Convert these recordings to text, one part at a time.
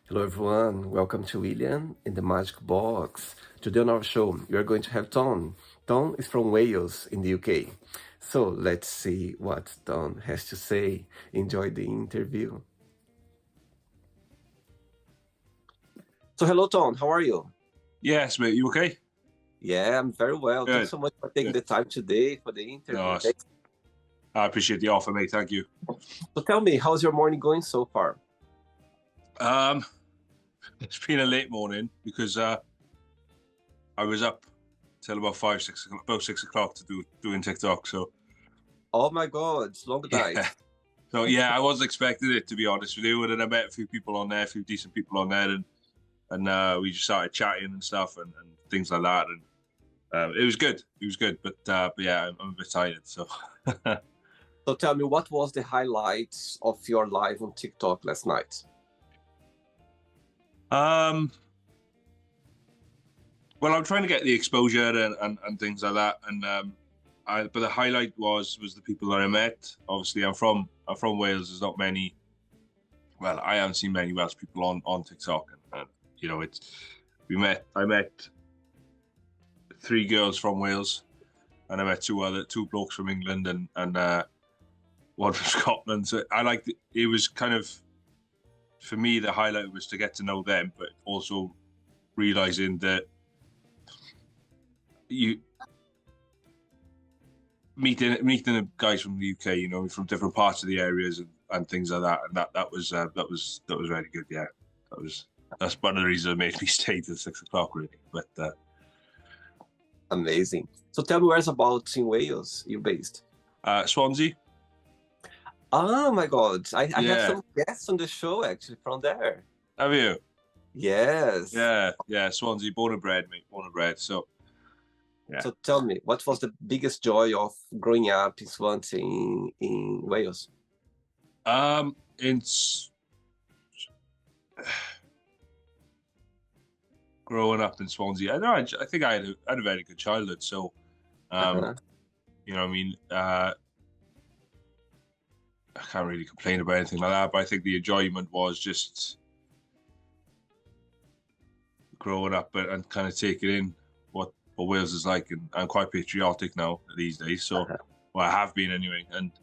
Hello, everyone. Welcome to William in the Magic Box. Today on our show, we are going to have Tom. Tom is from Wales in the UK. So let's see what Tom has to say. Enjoy the interview. So, hello, Tom. How are you? Yes, mate. You okay? Yeah, I'm very well. Thanks Good. so much for taking the time today for the interview. No, Thanks. I appreciate the offer, mate. Thank you. So, tell me, how's your morning going so far? It's been a late morning because I was up till about 6 o'clock to doing TikTok. So, Oh my God, it's long night. yeah. So yeah, I wasn't expecting it, to be honest with you. And then I met a few people on there, a few decent people on there, and we just started chatting and stuff and things like that. And it was good. It was good. But yeah, I'm a bit tired. So. So, tell me, what was the highlights of your live on TikTok last night? Well, I'm trying to get the exposure and things like that, and but the highlight was the people that I met. Obviously, I'm from Wales. There's not many. Well, I haven't seen many Welsh people on TikTok, and you know, I met 3 girls from Wales, and I met two blokes from England, and one from Scotland. So I liked it. It was kind of, for me, the highlight was to get to know them, but also realizing that you meeting the guys from the UK, you know, from different parts of the areas and things like that, and that was really good. Yeah, that's one of the reasons that made me stay till 6 o'clock, really. But amazing. So tell me, where's about in Wales you based? Swansea. Oh my God, I have some guests on the show actually from there. Have you? Yes. Yeah. Swansea, born and bred, mate. Born and bred. So. Yeah. So tell me, what was the biggest joy of growing up in Swansea in Wales? Growing up in Swansea, I think I had a very good childhood. So, you know, I mean, I can't really complain about anything like that. But I think the enjoyment was just growing up and kind of taking in what Wales is like, and I'm quite patriotic now these days. So, well, I have been anyway. And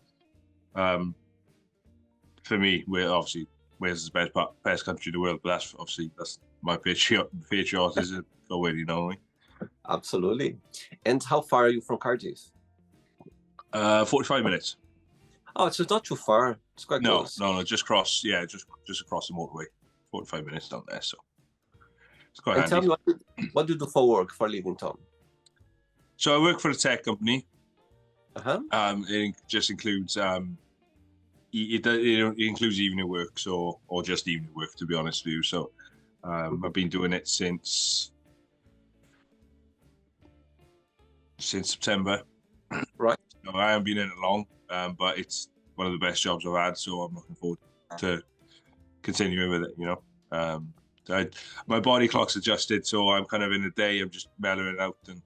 for me, Wales is the best country in the world. But that's my patriotism going, you know. Absolutely. And how far are you from Cardiff? 45 minutes. Oh, so it's not too far. It's quite close. No, just across across the motorway. 45 minutes down there, so it's quite handy. Tell me, what do you do for work, for a living, Tom? So I work for a tech company. It just includes it includes evening work, or just evening work, to be honest with you. So I've been doing it since September. Right. No, I haven't been in it long, but it's one of the best jobs I've had. So I'm looking forward to continuing with it. You know, my body clock's adjusted, so I'm kind of in the day. I'm just mellowing out, and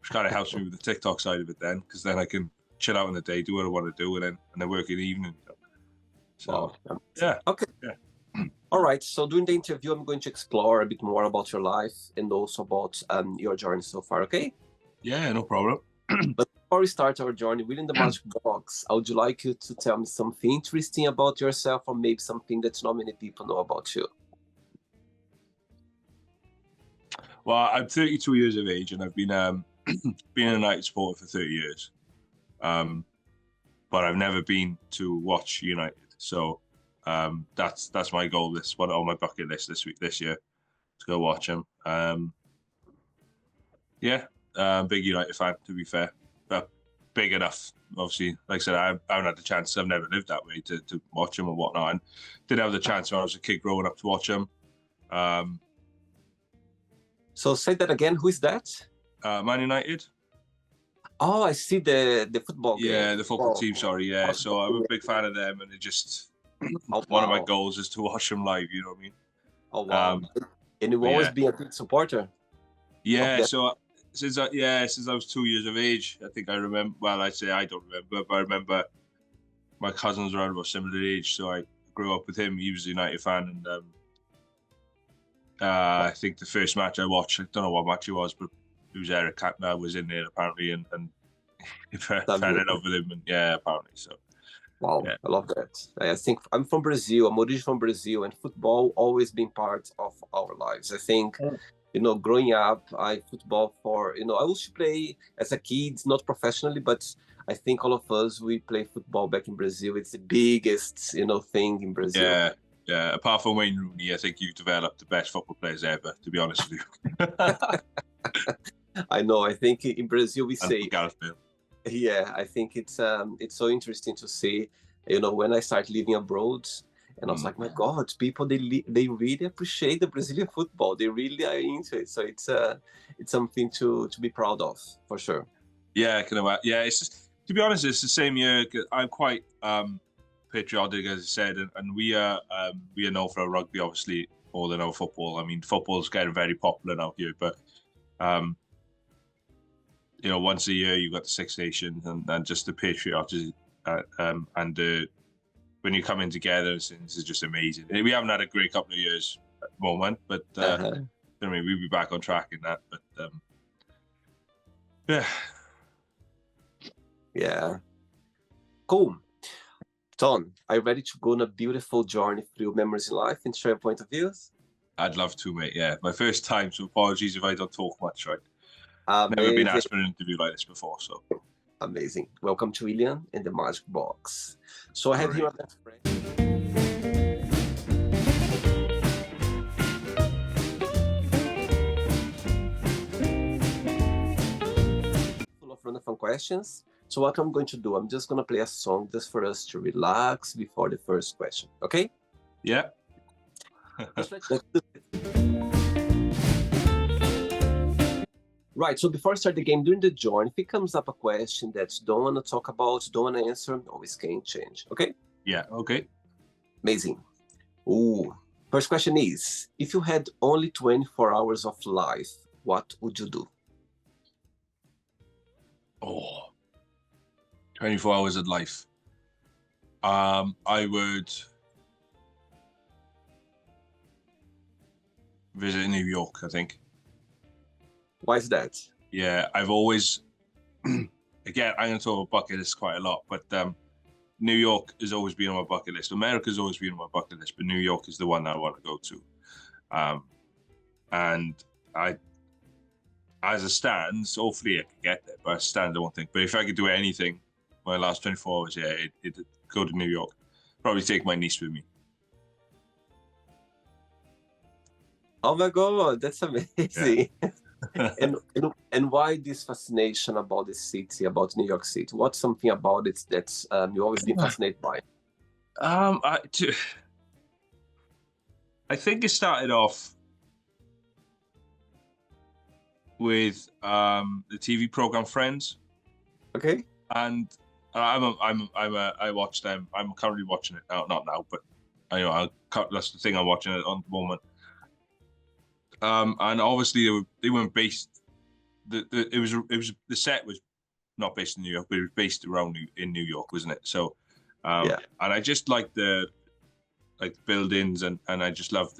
which kind of helps me with the TikTok side of it then, because then I can chill out in the day, do what I want to do, and then work in the evening. So, yeah. Okay. Yeah. All right. So during the interview, I'm going to explore a bit more about your life and also about your journey so far. Okay? Yeah, no problem. But before we start our journey within the Magic Box, I would like you to tell me something interesting about yourself, or maybe something that not many people know about you. Well, I'm 32 years of age, and I've been a United supporter for 30 years. But I've never been to watch United. So that's my goal. This one on my bucket list this year, to go watch them. Big United fan, to be fair, but big enough. Obviously, like I said, I haven't had the chance. I've never lived that way to watch them and whatnot, and did have the chance when I was a kid growing up to watch them. So say that again. Who is that? Man United. Oh, I see the football game. Yeah, the football team. Sorry, yeah. So I'm a big fan of them, and it just one of my goals is to watch them live. You know what I mean? Oh wow! And you've always been a big supporter. Yeah. So since I was 2 years of age, I think I remember. Well, I say I don't remember, but I remember my cousins were around about similar age, so I grew up with him. He was a United fan, and I think the first match I watched, I don't know what match it was, but it was Eric Cantona was in there apparently, and he fell in love with him, and yeah, apparently. So Wow, yeah, I love that. I think I'm from Brazil. I'm originally from Brazil, and football always been part of our lives. I think, growing up, I football for, I used to play as a kid, not professionally, but I think all of us, we play football back in Brazil. It's the biggest, thing in Brazil. yeah, yeah. Apart from Wayne Rooney, I think you've developed the best football players ever. To be honest with you. I know. I think in Brazil we And say, Gareth Bale. yeah, I think it's so interesting to see, when I started living abroad, and I was like, my God, people they really appreciate the Brazilian football. They really are into it. So it's something to be proud of, for sure. Yeah, yeah. It's just, to be honest, it's the same year. I'm quite patriotic, as I said, and we are known for our rugby, obviously, more than our football. I mean, football's getting very popular now here, but once a year you got the Six Nations and just the patriotism, and when you come in together, this is just amazing. We haven't had a great couple of years at the moment, but I mean, we'll be back on track in that. But yeah. Yeah. Cool. Tom, are you ready to go on a beautiful journey through memories in life and share your point of views? I'd love to, mate. Yeah, my first time, so apologies if I don't talk much, right? Amazing. Never been asked for an interview like this before, so. Amazing. Welcome to William in the Magic Box. So I have here a best friend. Full of random questions. So what I'm going to do, I'm just going to play a song just for us to relax before the first question. Okay? Yeah. Right, so before I start the game, during the join, if it comes up a question that you don't want to talk about, don't want to answer, always can change, okay? Yeah, okay. Amazing. Ooh, first question is, if you had only 24 hours of life, what would you do? Oh, 24 hours of life. I would visit New York, I think. Why is that? Yeah, I've always, again, I'm going to talk about bucket list quite a lot, but New York has always been on my bucket list. America's always been on my bucket list, but New York is the one that I want to go to. And as it stands, hopefully I can get there, but as it stands, I won't think. But if I could do anything, my last 24 hours, yeah, it'd go to New York. Probably take my niece with me. Oh my God, that's amazing. Yeah. and why this fascination about the city, about New York City? What's something about it that you've always been fascinated by? I think it started off with the TV program Friends. Okay. And I watch them. I'm currently watching it now, not now, but that's the thing I'm watching it on the moment. And obviously they weren't based. The set was not based in New York, but it was based around in New York, wasn't it? So, yeah. And I just like the buildings, and I just love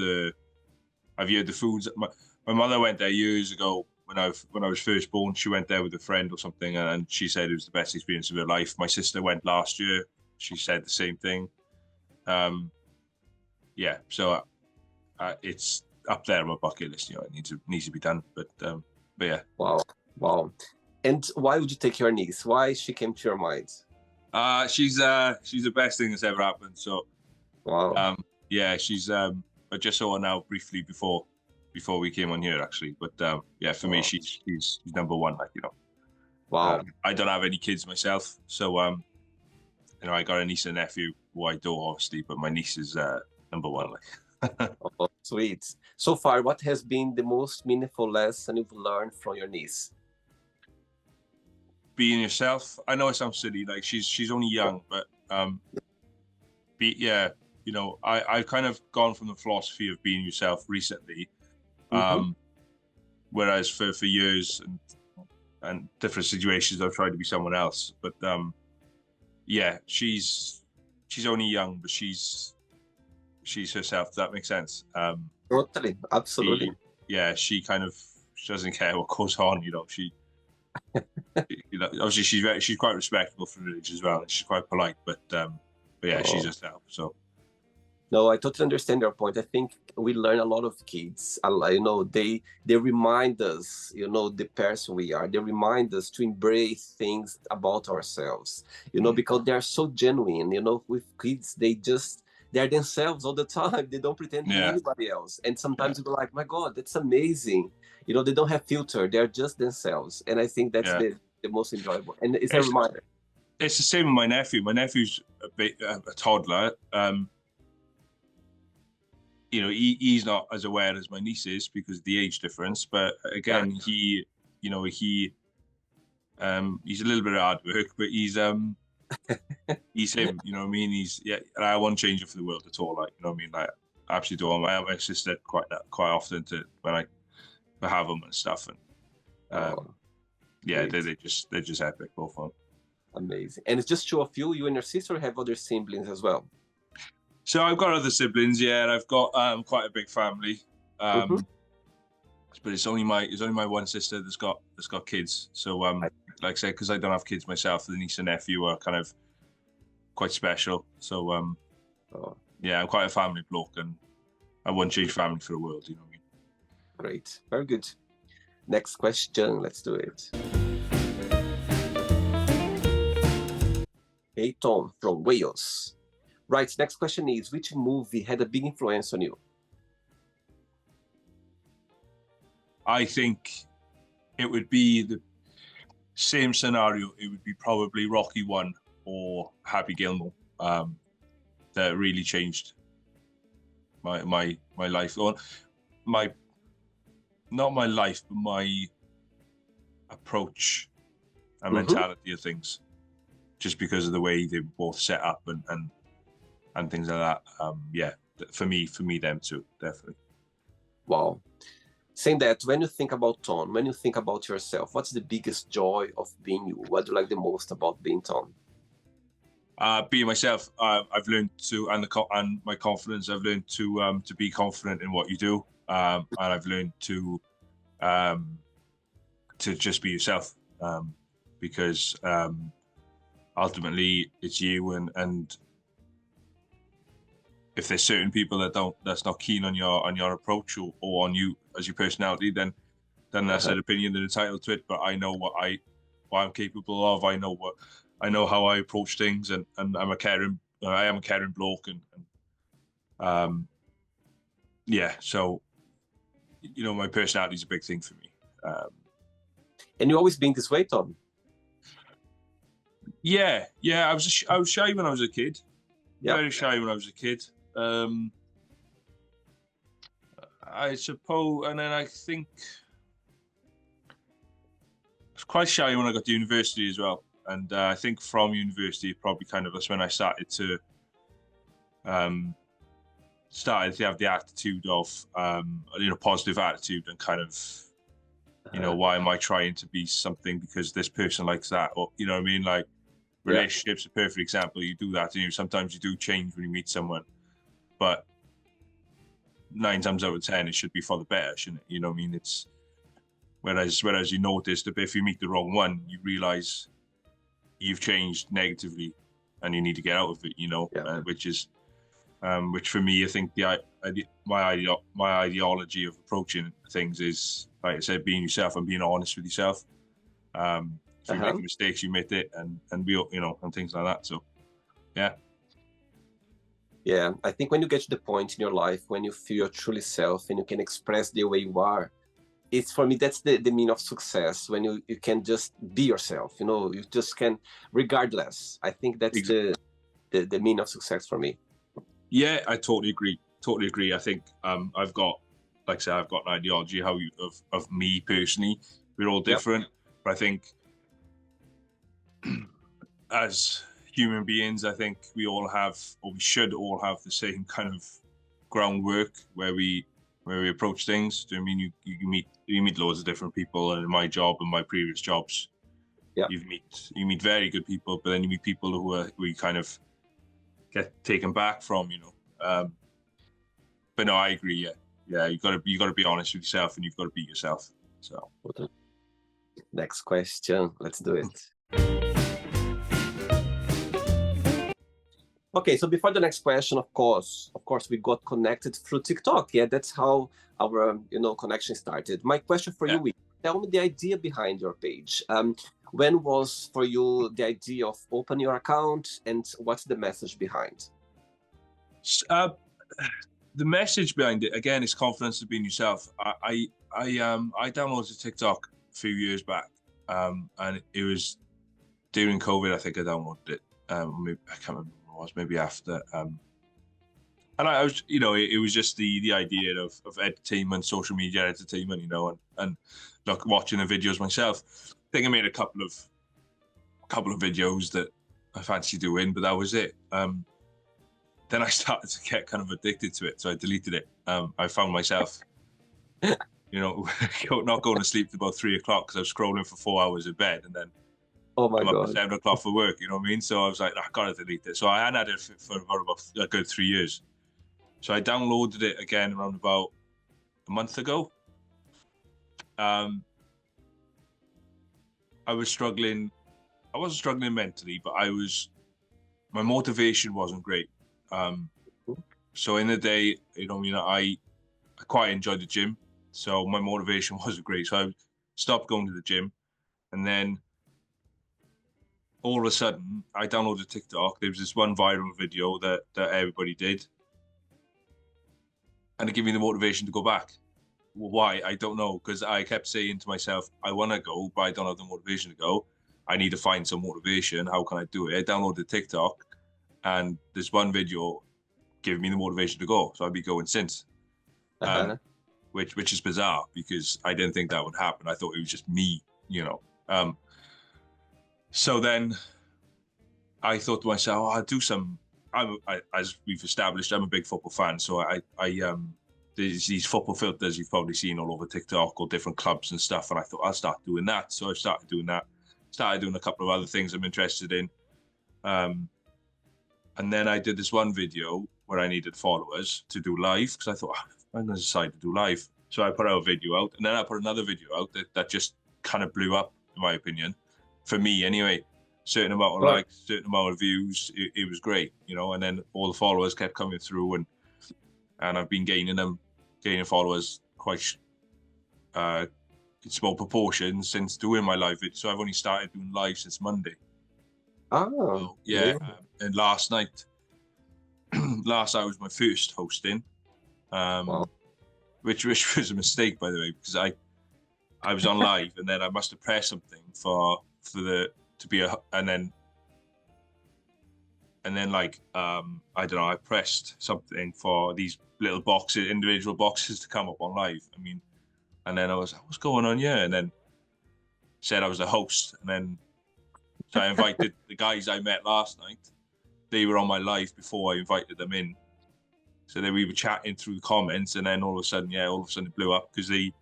I've heard the foods. My mother went there years ago when I was first born. She went there with a friend or something, and she said it was the best experience of her life. My sister went last year. She said the same thing. Yeah, so it's up there on my bucket list. It needs to be done. But yeah. Wow. And why would you take your niece? Why she came to your mind? She's the best thing that's ever happened. So wow. Yeah, she's I just saw her now briefly before we came on here, actually. But yeah, for me, she's number one. Wow. I don't have any kids myself, so I got a niece and nephew who I adore, obviously, but my niece is number one. Oh, sweet. So far, what has been the most meaningful lesson you've learned from your niece? Being yourself. I know it sounds silly, like she's only young, but I've kind of gone from the philosophy of being yourself recently, whereas for years and different situations I've tried to be someone else. But yeah, she's only young, but she's herself. Does that make sense? Totally, absolutely. She, yeah, she doesn't care what goes on. Obviously she's quite respectable for religion as well, and she's quite polite. But yeah, she's Oh. herself. So No, I totally understand your point. I think we learn a lot of kids. They remind us, the person we are. They remind us to embrace things about ourselves. Because they are so genuine. With kids, they're themselves all the time. They don't pretend to be yeah, anybody else. And yeah, sometimes you're like, my God, that's amazing. They don't have filter. They're just themselves. And I think that's yeah. the most enjoyable. And it's a It's reminder. it's the same with my nephew. My nephew's a toddler. He's not as aware as my niece is because of the age difference. But Yeah. again, he's a little bit hard work, but he's him. You know what I mean? I won't change it for the world at all. Like, you know what I mean? Like, I absolutely don't. I have my sister quite often to when I have them and stuff, and Oh, yeah, great. they're just epic, both of them. Amazing. And it's just two of you, you and your sister, have other siblings as well? So I've got other siblings, yeah, and I've got quite a big family. Mm-hmm. But it's only my one sister that's got kids. So like I said, because I don't have kids myself, the niece and nephew are kind of quite special. So Oh, yeah, I'm quite a family bloke, and I wouldn't change family for the world. You know what I mean? great. Very good. Next question. Let's do it. Hey, Tom from Wales. Right. Next question is, which movie had a big influence on you? I think it would be the same scenario. It would be probably Rocky One or Happy Gilmore. That really changed my life, or my not my life, but my approach and Mm-hmm. mentality of things, just because of the way they were both set up and things like that. Yeah, for me, them too, definitely. Wow. Saying that, when you think about Tom, when you think about yourself, what's the biggest joy of being you? What do you like the most about being Tom? Being myself, I've learned to, and my confidence. I've learned to be confident in what you do, and I've learned um, to just be yourself, because ultimately it's you, and if there's certain people that's not keen on your approach, or on you as your personality, then that's Uh-huh. their opinion. They're entitled to it. But I know what I'm capable of. I know how I approach things, and I am a caring bloke, and yeah. So my personality is a big thing for me. Um, And you always been this way, Tom? yeah. I was shy when I was a kid. Yeah. Very shy when I was a kid. Um, I suppose, and then I think was quite shy when I got to university as well. And I think from university, probably kind of that's when I um, started to have the attitude of, positive attitude, and kind of, Uh-huh. why am I trying to be something because this person likes that? Or, you know what I mean? Like, Yeah. relationships, a perfect example. You do that, and sometimes you do change when you meet someone, but 9 times out of 10, it should be for the better, shouldn't it? You know what I mean? It's whereas you notice that if you meet the wrong one, you realize you've changed negatively and you need to get out of it, Yeah. which for me, I think my ideology of approaching things is, like I said, being yourself and being honest with yourself. If you make Uh-huh. mistakes, you admit it, and we, and things like that. So yeah, Yeah, I think when you get to the point in your life when you feel your truly self and you can express the way you are, it's for me that's the meaning of success. When you can just be yourself, you just can, regardless. I think that's ex- the meaning of success for me. yeah, I totally agree. Totally agree. I think I've got, like I said, I've got an ideology of me personally. We're all Yep. different, but I think as human beings, I think we all have, or we should all have, the same kind of groundwork where we approach things. Do you know what I mean you meet loads of different people, and in my job and my previous jobs, Yeah. you meet very good people, but then you meet people who you kind of get taken back from. But no, I agree. Yeah, yeah, you gotta be honest with yourself, and you've got to beat yourself. So Next question. Let's do it. Okay, so before the next question, of course, we got connected through TikTok. Yeah, that's how our connection started. My question for you is, tell me the idea behind your page. When was for you the idea of open your account, and what's the message behind? The message behind it again is confidence to being yourself. I downloaded TikTok a few years back, and it was during COVID. I think I downloaded it. Maybe, I can't remember what it was. Maybe after. And I was, it was just the idea of entertainment, social media entertainment, and look, watching the videos myself. I think I made a couple of videos that I fancy doing, but that was it. Then I started to get kind of addicted to it, so I deleted it. I found myself, not going to sleep till about 3 o'clock because I was scrolling for 4 hours in bed, and then oh my I'm God, up at 7 o'clock for work. You know what I mean? So I was like, I gotta delete it. So I hadn't had it for about a good 3 years. So I downloaded it again around about a month ago. I was struggling. I wasn't struggling mentally, but my motivation wasn't great. So in the day, I quite enjoyed the gym. So my motivation wasn't great. So I stopped going to the gym. And then all of a sudden, I downloaded TikTok. There was this one viral video that everybody did. And it gave me the motivation to go back. Why? I don't know. Because I kept saying to myself, I want to go, but I don't have the motivation to go. I need to find some motivation. How can I do it? I downloaded TikTok. And this one video gave me the motivation to go. So I've been going since. Which is bizarre because I didn't think that would happen. I thought it was just me, So then I thought to myself, I'll do some. As we've established, I'm a big football fan, so there's these football filters you've probably seen all over TikTok or different clubs and stuff, and I thought I'll start doing that. So I started doing that. Started doing a couple of other things I'm interested in, and then I did this one video where I needed followers to do live because I thought I'm going to decide to do live. So I put out a video out, and then I put another video out that just kind of blew up, in my opinion, for me anyway. Certain amount of likes, certain amount of views. It was great, and then all the followers kept coming through, and I've been gaining followers quite in small proportions since doing my live video. So I've only started doing live since Monday. Oh, so, yeah. And last night was my first hosting, which was a mistake, by the way, because I was on live and then I must have pressed something for the to be and then like I don't know, I pressed something for these little boxes, individual boxes to come up on live. I mean, and then I was like, what's going on here? And then said I was a host, and then so I invited the guys I met last night. They were on my live before I invited them in. So then we were chatting through the comments, and then all of a sudden it blew up because they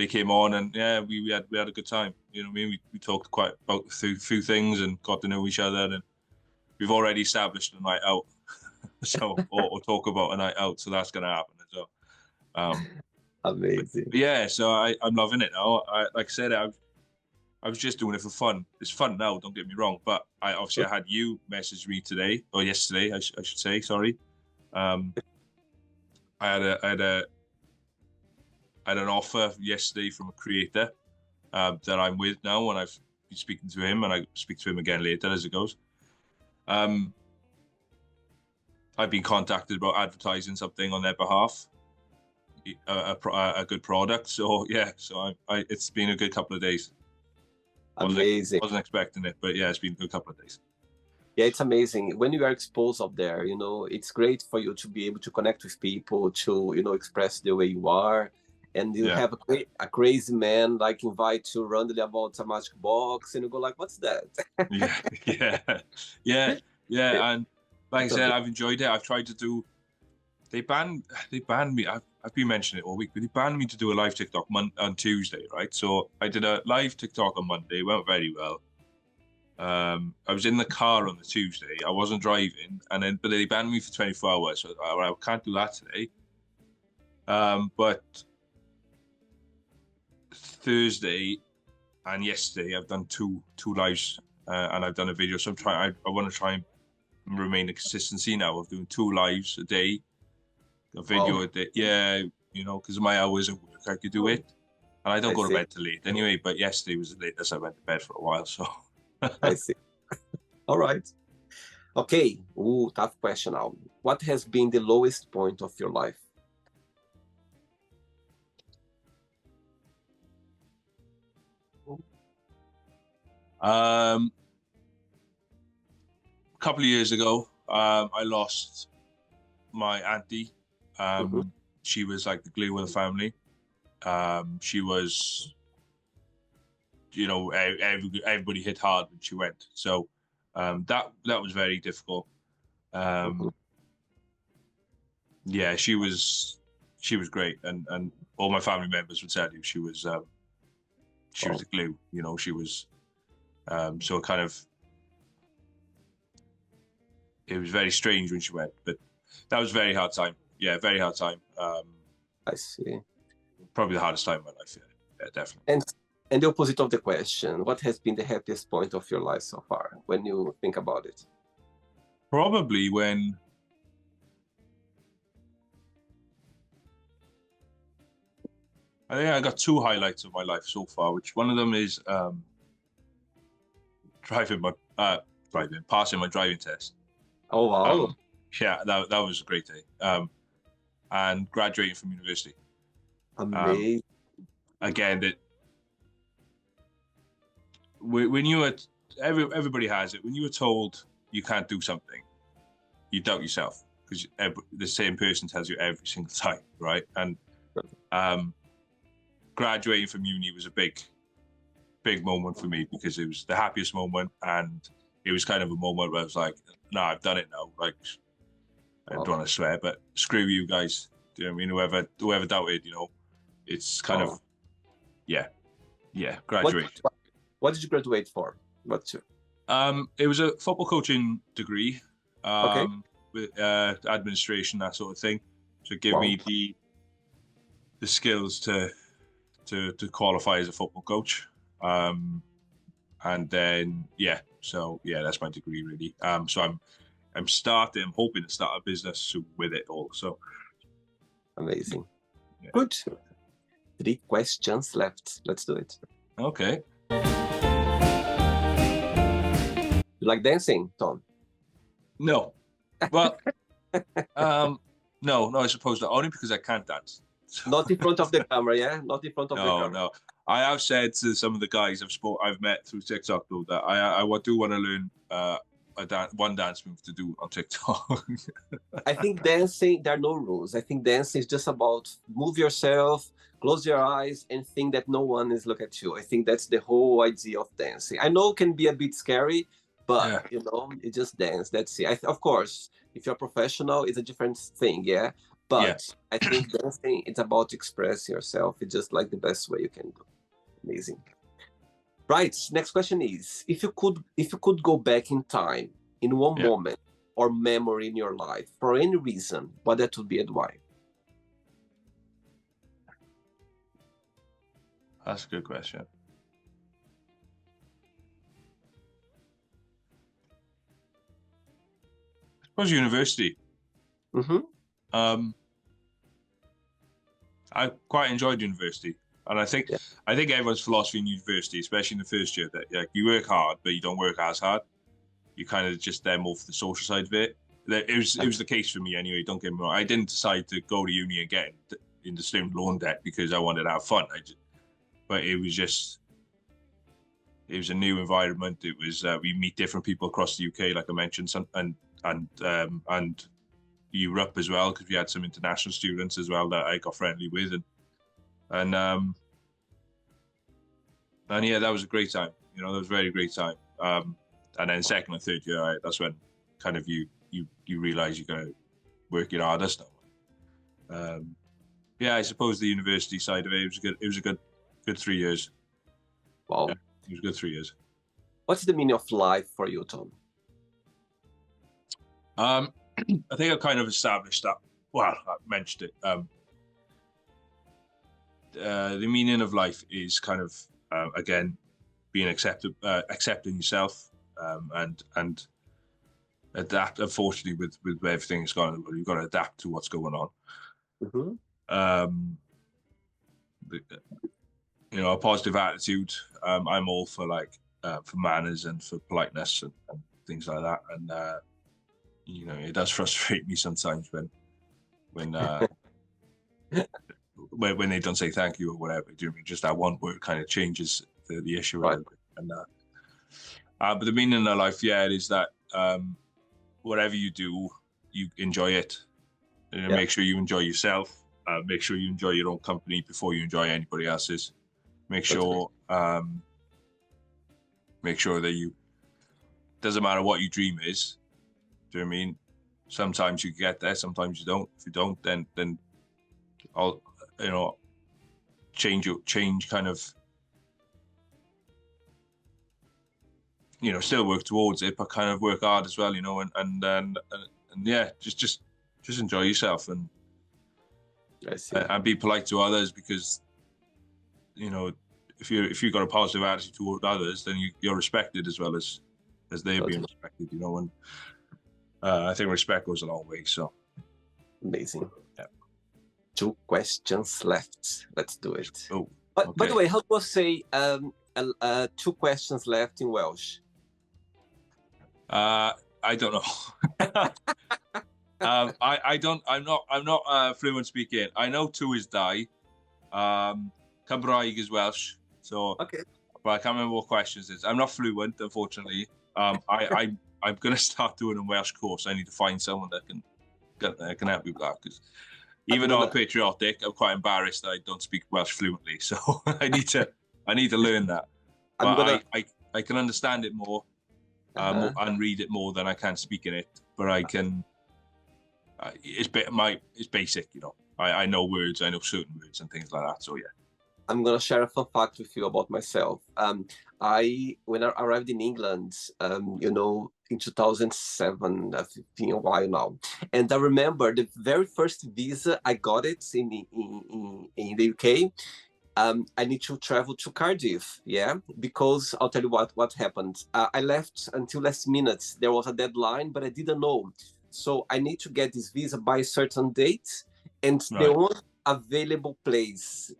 came on, and we had a good time. You know what I mean? We talked quite about a few things and got to know each other, and we've already established a night out. So or talk about a night out. So that's going to happen as well. Amazing. But yeah, so I'm loving it now. Like I said, I was just doing it for fun. It's fun now, don't get me wrong. But I had you message me today or yesterday, I should say. Sorry. I had an offer yesterday from a creator that I'm with now, and I've been speaking to him, and I speak to him again later as it goes. I've been contacted about advertising something on their behalf, a good product. So yeah, so it's been a good couple of days. Amazing. Wasn't expecting it, but yeah, it's been a good couple of days. Yeah, it's amazing. When you are exposed up there, it's great for you to be able to connect with people, to, express the way you are. And you have a crazy man like invite you randomly about a magic box, and you go like, what's that? yeah. And like I said, I've enjoyed it. I've tried to do, they banned me. I've been mentioning it all week, but they banned me to do a live TikTok on Tuesday, right? So I did a live TikTok on Monday, went very well. I was in the car on the Tuesday. I wasn't driving, but they banned me for 24 hours. So I can't do that today. But Thursday and yesterday I've done two lives, and I've done a video. So I want to try and remain a consistency now of doing 2 lives a day, a video a day. Yeah, because of my hours at work, I could do it. And I don't go to bed till late anyway, but yesterday was the latest I went to bed for a while, so. I see. All right. Okay. Ooh, tough question now. What has been the lowest point of your life? A couple of years ago, I lost my auntie. She was like the glue of the family. She was, everybody hit hard when she went. So that was very difficult. Yeah, she was great, and all my family members would tell you she was the glue. She was. So it was very strange when she went, but that was a very hard time. Yeah, very hard time. I see. Probably the hardest time in my life. Yeah, definitely. And the opposite of the question, what has been the happiest point of your life so far when you think about it? Probably when I think I got 2 highlights of my life so far, which one of them is passing my driving test. Oh, wow. Yeah, that was a great day. And graduating from university. Amazing. Again, that when you were, everybody has it. When you were told you can't do something, you doubt yourself, because the same person tells you every single time, right? And graduating from uni was a big moment for me, because it was the happiest moment, and it was kind of a moment where I was like, no, I've done it now. Like, I don't want to swear, but screw you guys. Do you know what I mean? Whoever doubted, it's kind of, yeah, graduate. What did you graduate for? It was a football coaching degree, Okay. with administration, that sort of thing. So it gave me the skills to qualify as a football coach. And then that's my degree really. So I'm hoping to start a business soon with it all. So amazing. Yeah. Good. 3 questions left. Let's do it. Okay. You like dancing, Tom? No. Well, no, I suppose not. Only because I can't dance. Not in front of the camera, yeah? Not in front of the camera. No. I have said to some of the guys I've met through TikTok, though, that I do want to learn one dance move to do on TikTok. I think dancing, there are no rules. I think dancing is just about move yourself, close your eyes, and think that no one is looking at you. I think that's the whole idea of dancing. I know it can be a bit scary, but you just dance. That's it. Of course, if you're a professional, it's a different thing, yeah. But I think dancing, it's about expressing yourself. It's just like the best way you can do. Amazing. Right. Next question is: if you could go back in time in one moment or memory in your life for any reason, what that would be and why? That's a good question. I suppose university. I quite enjoyed university, and I think everyone's philosophy in university, especially in the first year, that you work hard, but you don't work as hard. You kind of just there more for the social side of it. It was the case for me anyway. Don't get me wrong. I didn't decide to go to uni and get into student loan debt because I wanted to have fun. But it was a new environment. It was we meet different people across the UK, like I mentioned, and Europe as well, because we had some international students as well that I got friendly with, and yeah, that was a great time. That was a very great time. And then second and third year, that's when kind of you realize you gotta work your hardest now. I suppose the university side of it was good. It was a good 3 years. Wow, it was a good 3 years. What's the meaning of life for you, Tom? I think I kind of established that. Well, I mentioned it. the meaning of life is kind of again being accepting yourself, and adapt. Unfortunately, with everything that's going on, you've got to adapt to what's going on. Mhm. A positive attitude. I'm all for for manners and for politeness and things like that. And it does frustrate me sometimes when when they don't say thank you or whatever. Do you know what I mean? Just that one word kind of changes the issue a Right. little bit. And but the meaning of life, it is that whatever you do, you enjoy it. Yeah. Make sure you enjoy yourself. Make sure you enjoy your own company before you enjoy anybody else's. Make sure that you, doesn't matter what your dream is. Do you know what I mean? Sometimes you get there, sometimes you don't. If you don't, then I'll change kind of, still work towards it, but kind of work hard as well, and yeah, just enjoy yourself and be polite to others, because if you've got a positive attitude toward others, then you're respected as well as they're being respected, and I think respect goes a long way. So amazing. Yeah. 2 questions left. Let's do it. Oh, But okay. by the way, how do I say 2 questions left in Welsh? I don't know. I'm not fluent speaking. I know 2 is die. Cymraeg is Welsh. So Okay. but I can't remember what questions it is. I'm not fluent, unfortunately. I'm gonna start doing a Welsh course. I need to find someone that can help me with that, because even though I'm patriotic, I'm quite embarrassed that I don't speak Welsh fluently. So I need to learn that. But I can understand it more, and read it more than I can speak in it. But I can. It's basic, I know words, I know certain words and things like that. So yeah. I'm gonna share a fun fact with you about myself. When I arrived in England, in 2007, I've been a while now, and I remember the very first visa I got it in the UK. I need to travel to Cardiff, because I'll tell you what happened. I left until last minute. There was a deadline, but I didn't know. So I need to get this visa by a certain date, and the only available place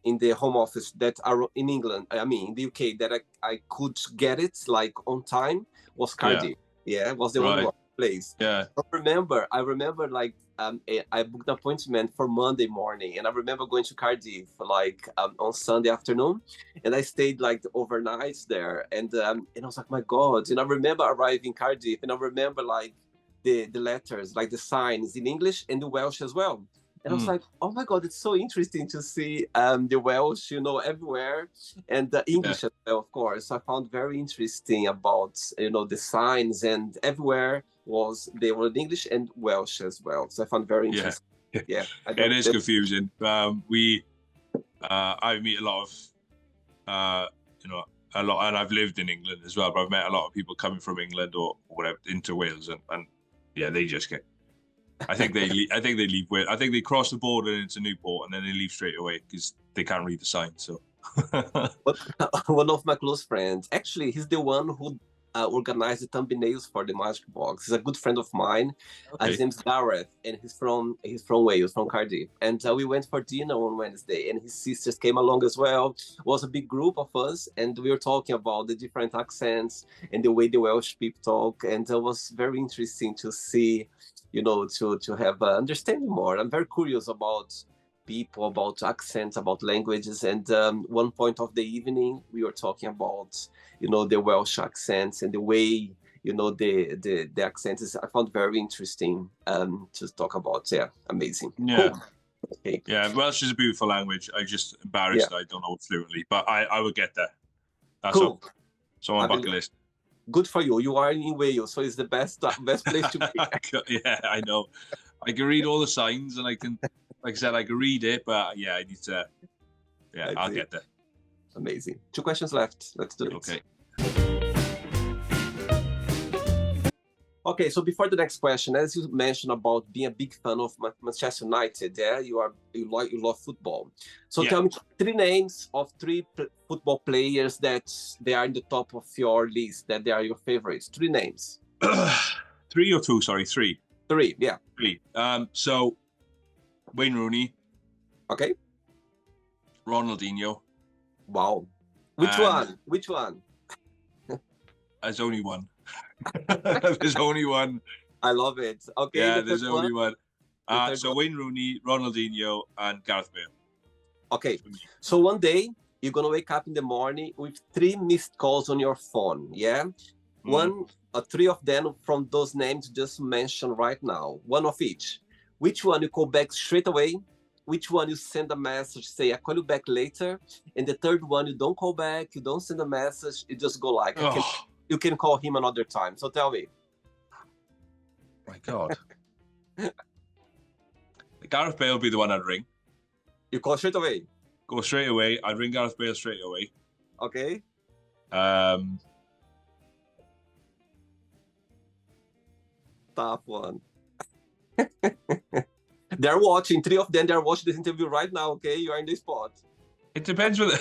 in the Home Office that are in England, in the UK, that I could get it like on time was Cardiff. Yeah, was the only place. Yeah. I remember like I booked an appointment for Monday morning, and I remember going to Cardiff like on Sunday afternoon, and I stayed like overnight there, and I was like, my God! And I remember arriving in Cardiff, and I remember like the letters, like the signs in English and the Welsh as well. And I was like, oh my God, it's so interesting to see the Welsh, everywhere, and the English as well, of course. I found very interesting about, the signs, and everywhere they were in English and Welsh as well. So I found very interesting. Yeah. It is confusing. I meet a lot of, and I've lived in England as well, but I've met a lot of people coming from England or whatever into Wales, and they just get. I think they leave Wales. I think they cross the border into Newport and then they leave straight away because they can't read the sign. So one of my close friends, actually, he's the one who organized the thumbnails for the Magic Box. He's a good friend of mine. His name's Gareth, and he's from Wales, from Cardiff. And we went for dinner on Wednesday, and his sisters came along as well. It was a big group of us, and we were talking about the different accents and the way the Welsh people talk. And it was very interesting to see, to have understanding more. I'm very curious about people, about accents, about languages. And one point of the evening, we were talking about, the Welsh accents and the way, the accents. I found very interesting to talk about. Yeah, amazing. Yeah. Cool. Okay. Yeah, Welsh is a beautiful language. I'm just embarrassed that I don't know it fluently, but I will get there. That's cool. all. So on bucket list. Good for you. You are in Wales, so it's the best place to be. Yeah, I know. I can read all the signs, and I can, like I said, I can read it, but I need to. Yeah, I'll get there. Amazing. 2 questions left. Let's do it. Okay. Okay, so before the next question, as you mentioned about being a big fan of Manchester United, yeah, you love football. So Yeah. tell me 3 names of 3 football players that they are in the top of your list, that they are your favorites. 3 names. 3 or 2? Sorry, 3. 3, yeah. 3. So Wayne Rooney, Okay. Ronaldinho. Wow. Which And one? Which one? There's only one. There's only one. I love it. Okay, Yeah, the there's third only one. one. So Wayne Rooney, Ronaldinho, and Gareth Bale. Okay, so one day you're gonna wake up in the morning with 3 missed calls on your phone. Yeah, one, 3 of them from those names just mentioned right now. One of each. Which one you call back straight away? Which one you send a message, say I call you back later, and the third one you don't call back, you don't send a message, you just go like, you can call him another time. So tell me. My God. Gareth Bale would be the one I'd ring. You call straight away? Go straight away. I'd ring Gareth Bale straight away. Okay. Tough one. They're watching. 3 of them, they're watching this interview right now, okay? You are in the spot. It depends what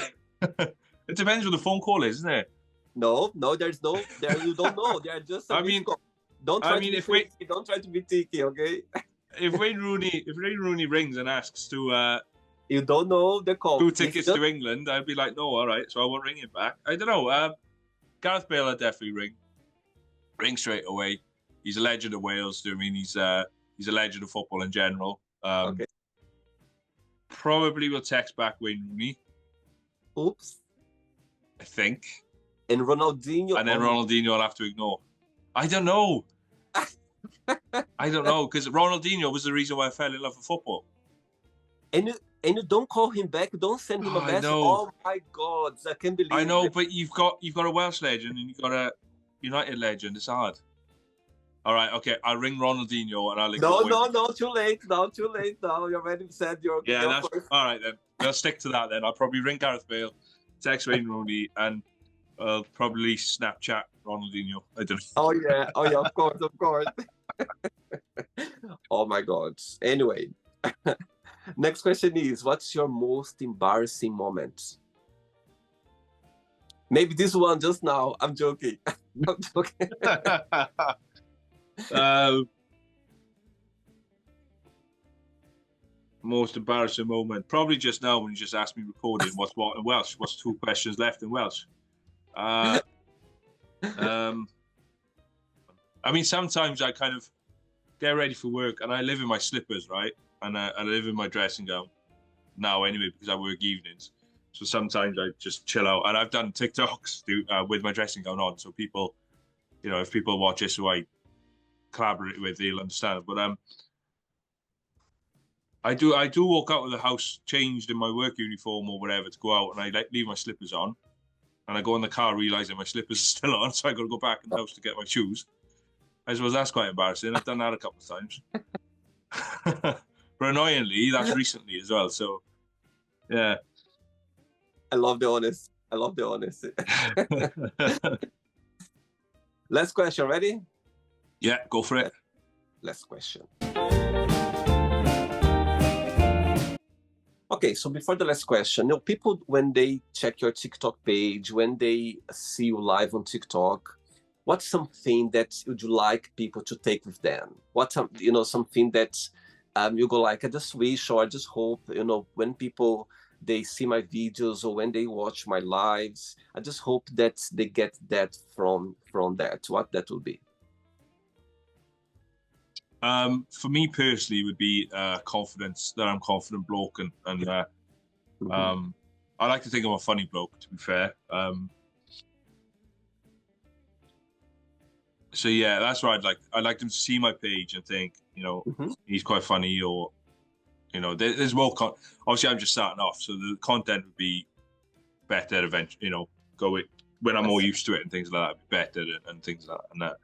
it depends what the phone call is, isn't it? No, there's no, you don't know. They're just I mean, don't try to be tricky, okay? If Wayne Rooney rings and asks to you don't know the call. 2 tickets to England, I'd be like, no, all right, so I won't ring him back. I don't know. Gareth Bale, I'd definitely ring straight away. He's a legend of Wales. Do I mean he's a legend of football in general. Okay. Probably will text back Wayne Rooney. Oops. I think. And Ronaldinho. And then Ronaldinho I'll have to ignore. I don't know. I don't know, because Ronaldinho was the reason why I fell in love with football. And you don't call him back, don't send him a message. Oh my God, I can't believe it. I know, but you've got a Welsh legend and you've got a United legend. It's hard. All right, okay, I'll ring Ronaldinho and I'll ignore No, too late now. You already said your that's first. All right then. I'll stick to that then. I'll probably ring Gareth Bale, text Wayne Rooney, and I'll probably Snapchat Ronaldinho. I don't know. Oh yeah, of course. Oh my God. Anyway, next question is, what's your most embarrassing moment? Maybe this one just now. I'm joking. I'm joking. Most embarrassing moment, probably just now when you just asked me recording what's what in Welsh. What's 2 questions left in Welsh? I mean, sometimes I kind of get ready for work and I live in my slippers, right? And I live in my dressing gown now anyway, because I work evenings. So sometimes I just chill out, and I've done TikToks with my dressing gown on. So people, if people watch this who I collaborate with, they'll understand. But I do walk out of the house changed in my work uniform or whatever to go out, and I leave my slippers on, and I go in the car realizing my slippers are still on, so I got to go back in the house to get my shoes. I suppose that's quite embarrassing. I've done that a couple of times. But annoyingly, that's recently as well. So, yeah. I love the honesty. Last question, ready? Yeah, go for it. Last question. Okay, so before the last question, people, when they check your TikTok page, when they see you live on TikTok, what's something that would you like people to take with them? What's something that you go like, I just wish, or I just hope, when people, they see my videos or when they watch my lives, I just hope that they get that from that, what that will be. For me personally, it would be confidence, that I'm a confident bloke, and I like to think I'm a funny bloke, to be fair. So yeah, that's what I'd like them to see my page and think, he's quite funny, or there's more obviously I'm just starting off, so the content would be better eventually, when I'm more used to it and things like that, better and things like that.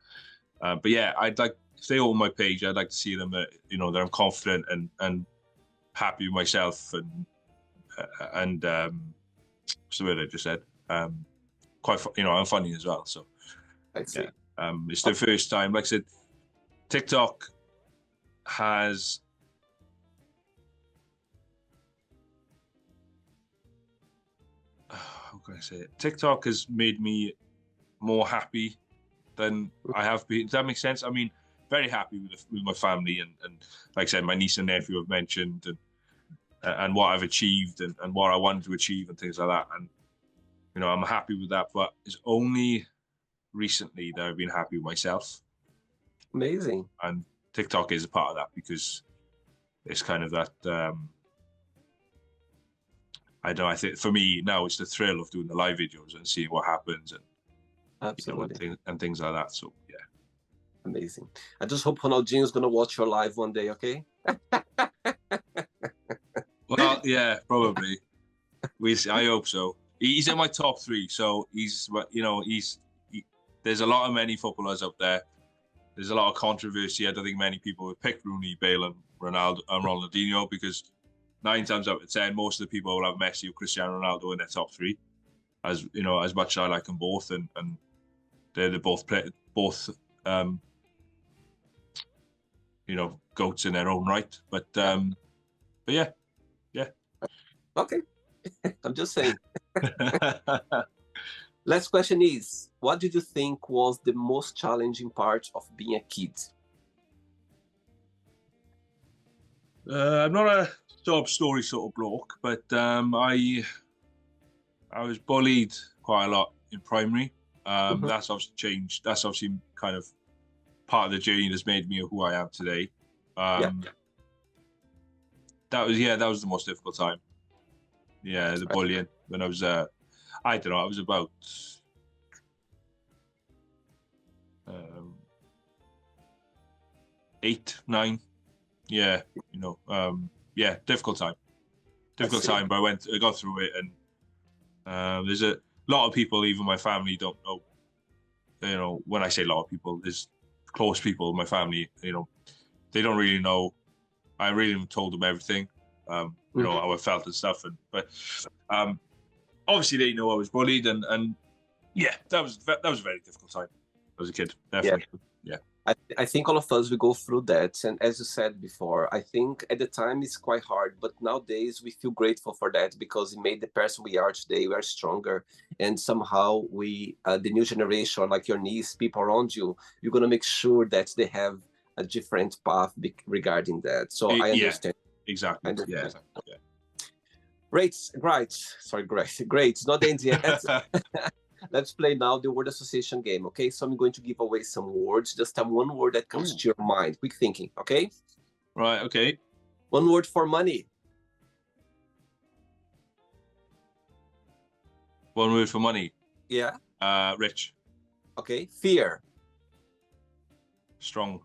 But yeah, I'd like, if they own my page, I'd like to see them that that I'm confident and happy with myself, and what's the word I just said? Quite I'm funny as well. So I see. Yeah, it's the first time, like I said, TikTok has how can I say it? TikTok has made me more happy than I have been. Does that make sense? I mean, very happy with my family and like I said, my niece and nephew have mentioned and what I've achieved and what I wanted to achieve and things like that. And you know, I'm happy with that. But it's only recently that I've been happy with myself. Amazing. And TikTok is a part of that because it's kind of that. I don't know. I think for me now it's the thrill of doing the live videos and seeing what happens and Absolutely. you know, and things like that. So yeah. Amazing. I just hope Ronaldinho is gonna watch your live one day, okay? Well, yeah, probably. I hope so. He's in my top 3, so he's you know there's a lot of many footballers up there. There's a lot of controversy. I don't think many people would pick Rooney, Bale, and Ronaldinho because 9 times out of 10, most of the people will have Messi or Cristiano Ronaldo in their top 3. As you know, as much as I like them both, and they're both you know, goats in their own right. But yeah. Okay. I'm just saying. Last question is, what did you think was the most challenging part of being a kid? I'm not a sob story sort of bloke, but I was bullied quite a lot in primary. That's obviously changed. That's obviously kind of part of the journey that's made me who I am today. Yeah. That was the most difficult time. Yeah, the bullying when I was I don't know, I was about 8, 9. Yeah, you know, yeah, difficult time, but I got through it, and there's a lot of people, even my family, don't know. You know, when I say a lot of people, there's close people in my family. You know, they don't really know. I really told them everything. You know how I felt and stuff, but obviously they know I was bullied, and yeah, that was a very difficult time as a kid, definitely. Yeah. I think all of us will go through that, and as you said before, I think at the time it's quite hard, but nowadays we feel grateful for that because it made the person we are today. We are stronger, and somehow we, the new generation, like your niece, people around you, you're gonna make sure that they have a different path regarding that. So I understand. Exactly. Yeah. Great. Sorry, great. Not the end yet. Let's play now the word association game, okay? So I'm going to give away some words. Just have one word that comes to your mind. Quick thinking, okay? Right, okay. One word for money. One word for money. Yeah. Rich. Okay. Fear. Strong.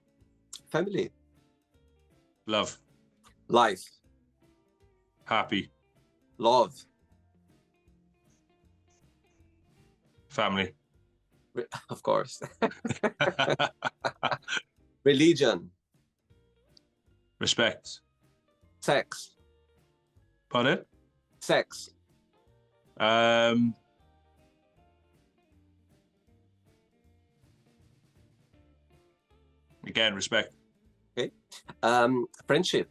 Family. Love. Life. Happy. Love. Family. Of course. Religion. Respect. Sex. Pardon? Sex. Again, respect. Okay. Friendship.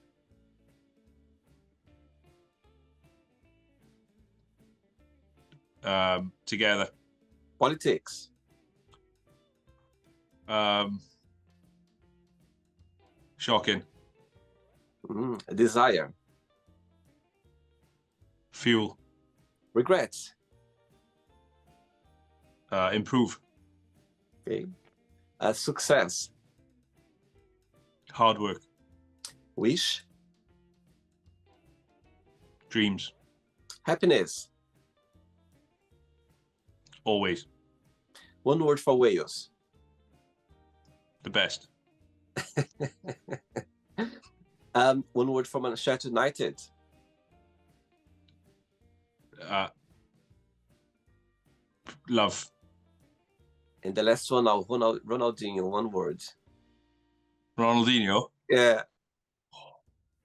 Together. Politics. Shocking. Desire. Fuel. Regrets. Improve. Okay. Success. Hard work. Wish. Dreams. Happiness. Always. One word for Wales. The best. One word for Manchester United. Love. And the last one now, Ronaldinho, one word. Ronaldinho? Yeah.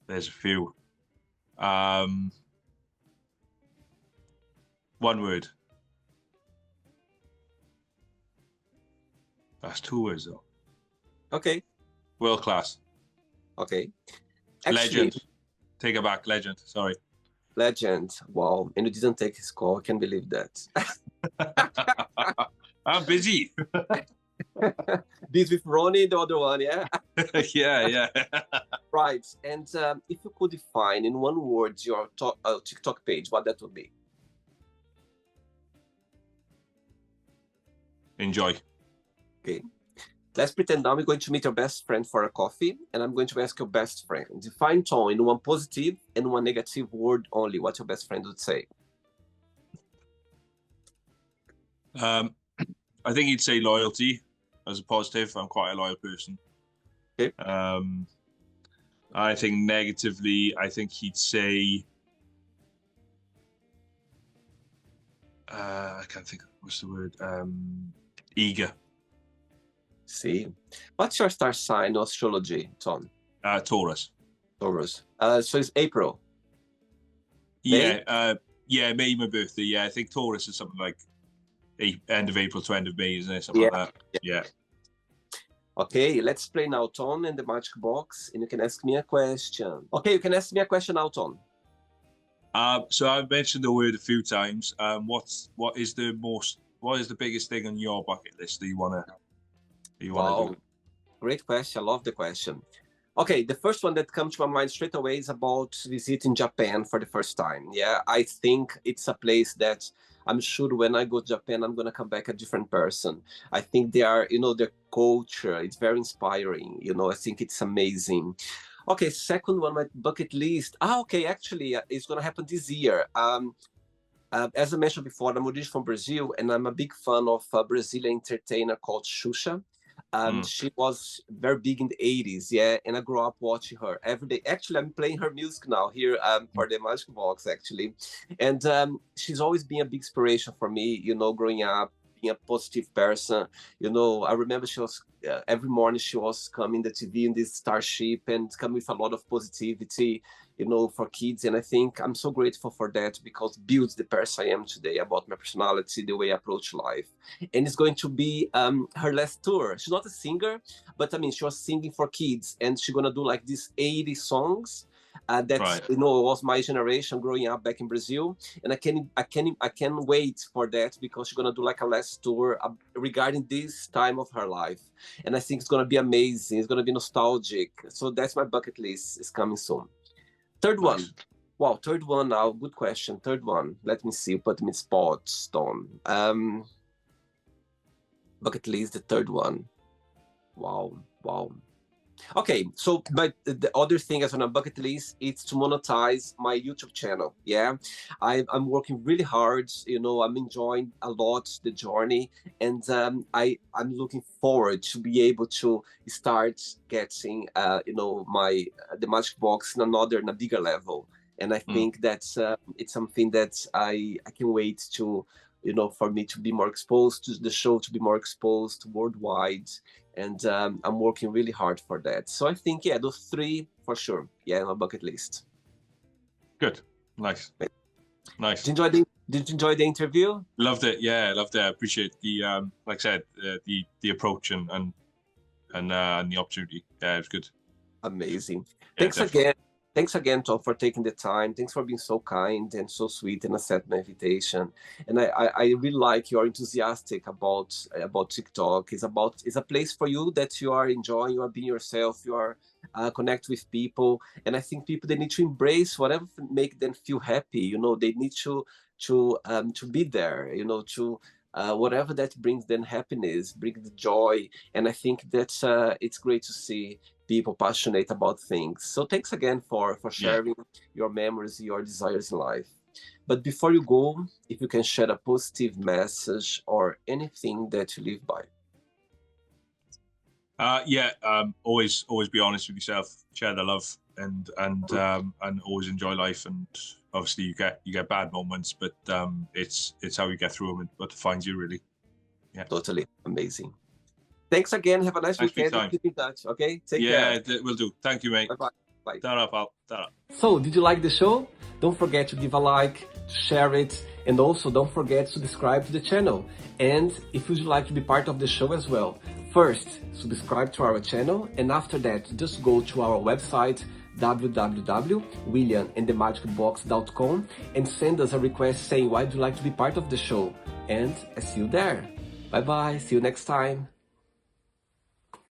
There's a few. One word. That's 2 words though. Okay. World class. Okay. Actually, Legend. Take it back. Legend. Sorry. legend. Wow. And you didn't take his call. I can't believe that. I'm busy. This with Ronnie, the other one, yeah? Yeah. Right. And if you could define in one word your TikTok page, what that would be? Enjoy. Okay. Let's pretend now we're going to meet your best friend for a coffee, and I'm going to ask your best friend. Define Tom in one positive and one negative word only. What your best friend would say? I think he'd say loyalty as a positive. I'm quite a loyal person. Okay. I think negatively, I think he'd say, I can't think, what's the word? Eager. See. What's your star sign or astrology, Tom? Taurus. Taurus. So it's April. Yeah, May, my birthday. Yeah, I think Taurus is something like end of April to end of May, isn't it? Something like that. Yeah. Okay, let's play now, Tom, in the magic box, and you can ask me a question. Okay, you can ask me a question now, Tom. So I've mentioned the word a few times. What is the biggest thing on your bucket list that you wanna do? Great question. I love the question. Okay, the first one that comes to my mind straight away is about visiting Japan for the first time. Yeah, I think it's a place that I'm sure when I go to Japan, I'm going to come back a different person. I think they are, their culture, it's very inspiring. I think it's amazing. Okay, second one, my bucket list. Okay, actually, it's going to happen this year. As I mentioned before, I'm originally from Brazil, and I'm a big fan of a Brazilian entertainer called Xuxa. She was very big in the 80s, yeah, and I grew up watching her every day. Actually, I'm playing her music now here for the Magic Box, actually. And she's always been a big inspiration for me, growing up, being a positive person. I remember she was, every morning she was coming the TV in this starship and coming with a lot of positivity, for kids. And I think I'm so grateful for that because it builds the person I am today about my personality, the way I approach life. And it's going to be her last tour. She's not a singer, but I mean, she was singing for kids, and she's gonna do like these 80 songs. That Right. was my generation growing up back in Brazil, and I can't wait for that because she's gonna do like a last tour regarding this time of her life, and I think it's gonna be amazing. It's gonna be nostalgic. So that's my bucket list. Is coming soon. Third one. Nice. Wow, third one now. Good question. Third one. Let me see. Put me in spot, Stone. Bucket list, the third one. Wow. Okay, so the other thing as on a bucket list is to monetize my YouTube channel. Yeah, I'm working really hard. I'm enjoying a lot the journey, and I'm looking forward to be able to start getting the Magic Box in a bigger level. And I think that's it's something that I can wait to for me to be more exposed to the show, to be more exposed worldwide. And I'm working really hard for that. So I think, those three for sure. Yeah, on my bucket list. Good. Nice. Did you enjoy the interview? Loved it. Yeah, loved it. I appreciate the like I said, the approach and the opportunity. Yeah, it was good. Amazing. Yeah, Thanks again, Tom, for taking the time. Thanks for being so kind and so sweet and accept my invitation. And I really like you're enthusiastic about TikTok. It's a place for you that you are enjoying, you are being yourself, you are connect with people. And I think people, they need to embrace whatever make them feel happy. They need to be there, to whatever that brings them happiness, brings the joy. And I think that's it's great to see people passionate about things. So thanks again for sharing your memories, your desires in life. But before you go, if you can share a positive message or anything that you live by. Always be honest with yourself, share the love, and always enjoy life. And obviously you get bad moments, but it's how you get through them and what defines you, really. Yeah, totally amazing. Thanks again. Have a nice weekend. Keep in touch. Okay, take care. Yeah, will do. Thank you, mate. Bye. Ta-ra, pal. Ta-ra. So, did you like the show? Don't forget to give a like, to share it, and also don't forget to subscribe to the channel. And if you'd like to be part of the show as well, First, subscribe to our channel, and after that, just go to our website www.williamandthemagicbox.com and send us a request saying why do you like to be part of the show, and I see you there. Bye bye, see you next time.